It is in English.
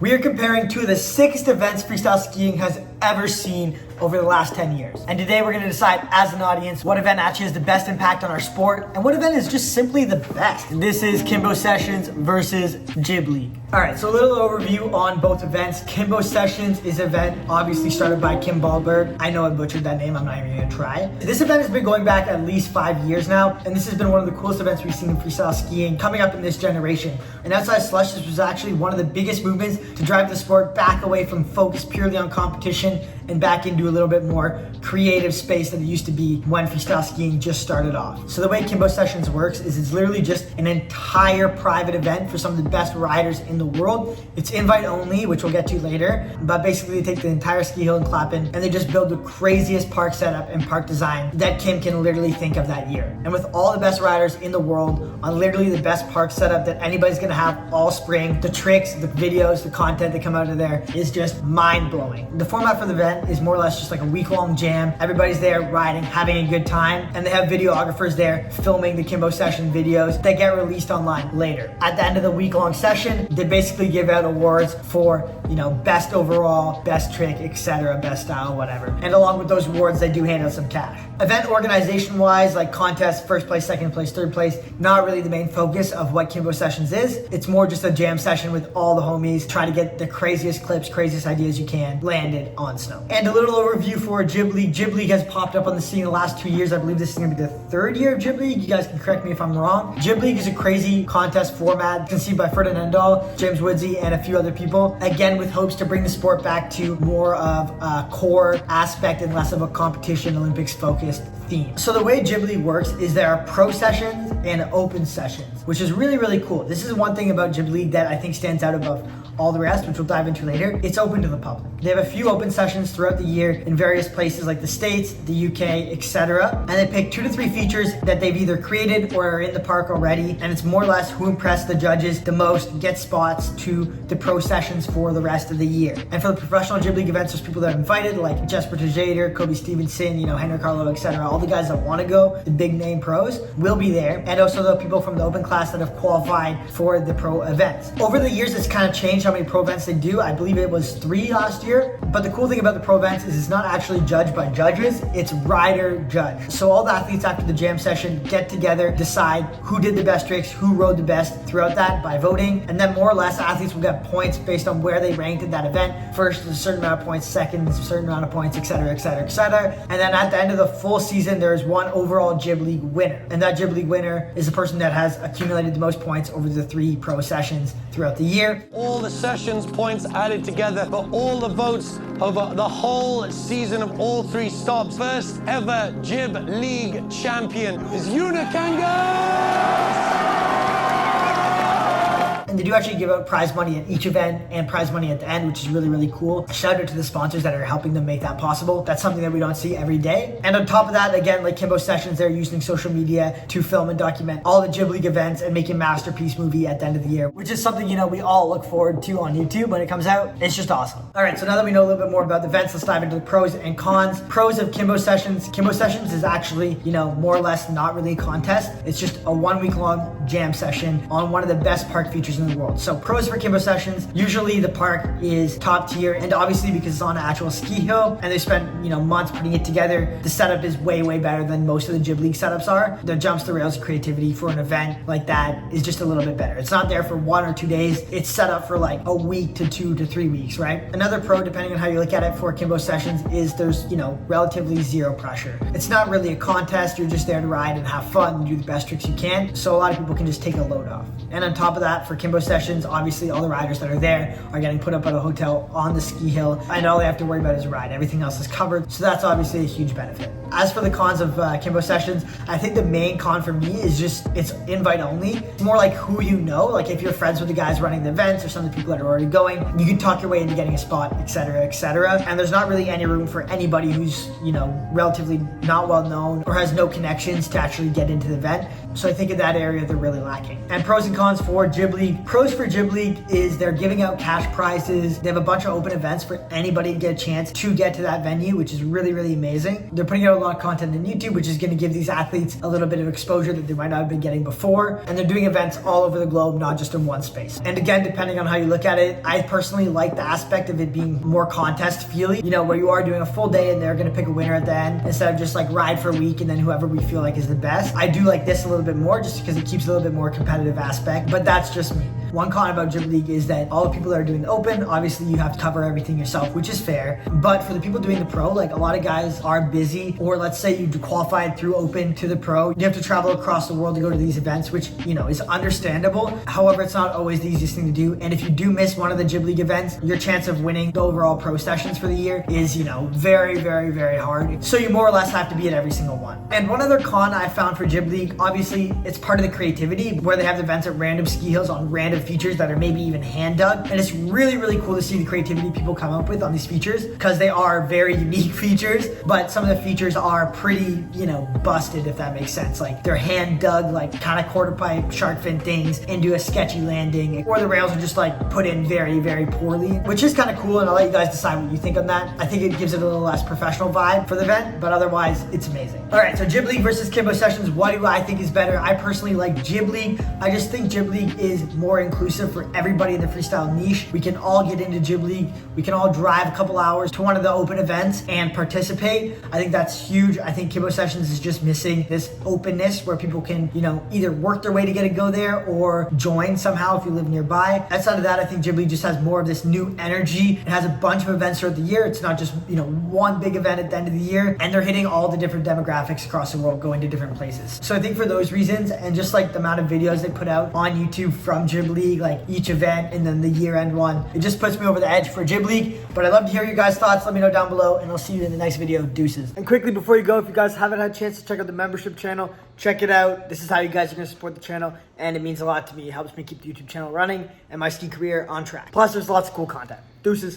We are comparing two of the sickest events freestyle skiing has ever seen over the last 10 years. And today we're gonna decide as an audience what event actually has the best impact on our sport and what event is just simply the best. This is Kimbo Sessions versus Jib League. All right, so a little overview on both events. Kimbo Sessions is an event obviously started by Kim Ballberg. I know I butchered that name, I'm not even gonna try. This event has been going back at least 5 years now, and this has been one of the coolest events we've seen in freestyle skiing coming up in this generation. And outside slush, this was actually one of the biggest movements to drive the sport back away from focus purely on competition and back into a little bit more creative space than it used to be when freestyle skiing just started off. So the way Kimbo Sessions works is it's literally just an entire private event for some of the best riders in the world. It's invite only, which we'll get to later, but basically they take the entire ski hill in Clapham and they just build the craziest park setup and park design that Kim can literally think of that year. And with all the best riders in the world on literally the best park setup that anybody's gonna have all spring, the tricks, the videos, the content that come out of there is just mind-blowing. The format for the event is more or less just like a week-long jam. Everybody's there riding, having a good time, and they have videographers there filming the Kimbo Session videos that get released online later. At the end of the week-long session, they basically give out awards for, best overall, best trick, etc., best style, whatever. And along with those awards, they do hand out some cash. Event organization-wise, like contests, first place, second place, third place, not really the main focus of what Kimbo Sessions is. It's more just a jam session with all the homies, trying to get the craziest clips, craziest ideas you can landed on snow. And a little overview for Jib League. Jib League has popped up on the scene in the last 2 years. I believe this is gonna be the third year of Jib League. You guys can correct me if I'm wrong. Jib League is a crazy contest format conceived by Ferdinando, James Woodsy, and a few other people. Again, with hopes to bring the sport back to more of a core aspect and less of a competition, Olympics focused theme. So the way Jib League works is there are pro sessions and open sessions, which is really, really cool. This is one thing about Jib League that I think stands out above all the rest, which we'll dive into later. It's open to the public. They have a few open sessions throughout the year in various places like the States, the UK, etc. And they pick 2 to 3 features that they've either created or are in the park already. And it's more or less who impressed the judges the most gets spots to the pro sessions for the rest of the year. And for the professional Jib League events, there's people that are invited like Jesper Tejader, Kobe Stevenson, Henry Carlo, etc. All the guys that want to go, the big name pros, will be there. And also the people from the open class that have qualified for the pro events. Over the years, it's kind of changed how many pro events they do. I believe it was 3 last year. But the cool thing about the pro events is it's not actually judged by judges, it's rider judged. So all the athletes after the jam session get together, decide who did the best tricks, who rode the best throughout that by voting. And then more or less athletes will get points based on where they ranked in that event. First, a certain amount of points, second, a certain amount of points, etc., etc., etc. And then at the end of the full season, there's one overall Jib League winner. And that Jib League winner is the person that has accumulated the most points over the 3 pro sessions throughout the year. All the sessions points added together for all the votes over the whole season of all 3 stops. First ever Jib League champion is Unikanga! And they do actually give out prize money at each event and prize money at the end, which is really, really cool. A shout out to the sponsors that are helping them make that possible. That's something that we don't see every day. And on top of that, again, like Kimbo Sessions, they're using social media to film and document all the Jib League events and make a masterpiece movie at the end of the year, which is something, we all look forward to on YouTube when it comes out. It's just awesome. All right, so now that we know a little bit more about the events, let's dive into the pros and cons. Pros of Kimbo Sessions. Kimbo Sessions is actually, more or less not really a contest. It's just a 1 week long jam session on one of the best park features in the world. So pros for Kimbo Sessions, usually the park is top tier, and obviously because it's on an actual ski hill and they spent months putting it together, the setup is way, way better than most of the Jib League setups are. The jumps, the rails, creativity for an event like that is just a little bit better. It's not there for 1 or 2 days. It's set up for like a week to 2 to 3 weeks, right? Another pro, depending on how you look at it for Kimbo Sessions, is there's relatively zero pressure. It's not really a contest. You're just there to ride and have fun and do the best tricks you can. So a lot of people can just take a load off. And on top of that, for Kimbo Sessions, obviously all the riders that are there are getting put up at a hotel on the ski hill, and all they have to worry about is ride. Everything else is covered, so that's obviously a huge benefit. As for the cons of Kimbo Sessions, I think the main con for me is just it's invite only. It's more like who you know, like if you're friends with the guys running the events or some of the people that are already going, you can talk your way into getting a spot, etc., etc. And there's not really any room for anybody who's relatively not well known or has no connections to actually get into the event. So I think in that area they're really lacking. And pros and cons for Jib League, League. Pros for Jib League is they're giving out cash prizes. They have a bunch of open events for anybody to get a chance to get to that venue, which is really, really amazing. They're putting out a lot of content on YouTube, which is going to give these athletes a little bit of exposure that they might not have been getting before. And they're doing events all over the globe, not just in one space. And again, depending on how you look at it, I personally like the aspect of it being more contest feely, you know, where you are doing a full day and they're going to pick a winner at the end instead of just like ride for a week and then whoever we feel like is the best. I do like this a little bit more just because it keeps a little bit more competitive aspect, but that's just me. One con about Jib League is that all the people that are doing the open, obviously you have to cover everything yourself, which is fair. But for the people doing the pro, like a lot of guys are busy, or let's say you qualified through open to the pro, you have to travel across the world to go to these events, which, you know, is understandable. However, it's not always the easiest thing to do. And if you do miss one of the Jib League events, your chance of winning the overall pro sessions for the year is, you know, very, very, very hard. So you more or less have to be at every single one. And one other con I found for Jib League, obviously it's part of the creativity where they have the events at random ski hills on random features that are maybe even hand dug. And it's really, really cool to see the creativity people come up with on these features because they are very unique features, but some of the features are pretty, you know, busted, if that makes sense. Like they're hand dug, like kind of quarter pipe shark fin things into a sketchy landing, or the rails are just like put in very, very poorly, which is kind of cool. And I'll let you guys decide what you think on that. I think it gives it a little less professional vibe for the event, but otherwise it's amazing. All right, so Jib League versus Kimbo sessions. What do I think is better? I personally like Jib League. I just think Jib League is more inclusive for everybody in the freestyle niche. We can all get into Jib League. We can all drive a couple hours to one of the open events and participate. I think that's huge. I think Kimbo sessions is just missing this openness where people can, you know, either work their way to get to go there or join somehow if you live nearby. Outside of that, I think Jib League just has more of this new energy. It has a bunch of events throughout the year. It's not just, you know, one big event at the end of the year, and they're hitting all the different demographics across the world, going to different places. So I think for those reasons, and just like the amount of videos they put out on YouTube from Jib League, like each event and then the year-end one, it just puts me over the edge for Jib League. But I'd love to hear your guys' thoughts. Let me know down below, and I'll see you in the next video. Deuces. And quickly before you go, if you guys haven't had a chance to check out the membership channel, check it out. This is how you guys are going to support the channel, and it means a lot to me. It helps me keep the YouTube channel running and my ski career on track. Plus, there's lots of cool content. Deuces.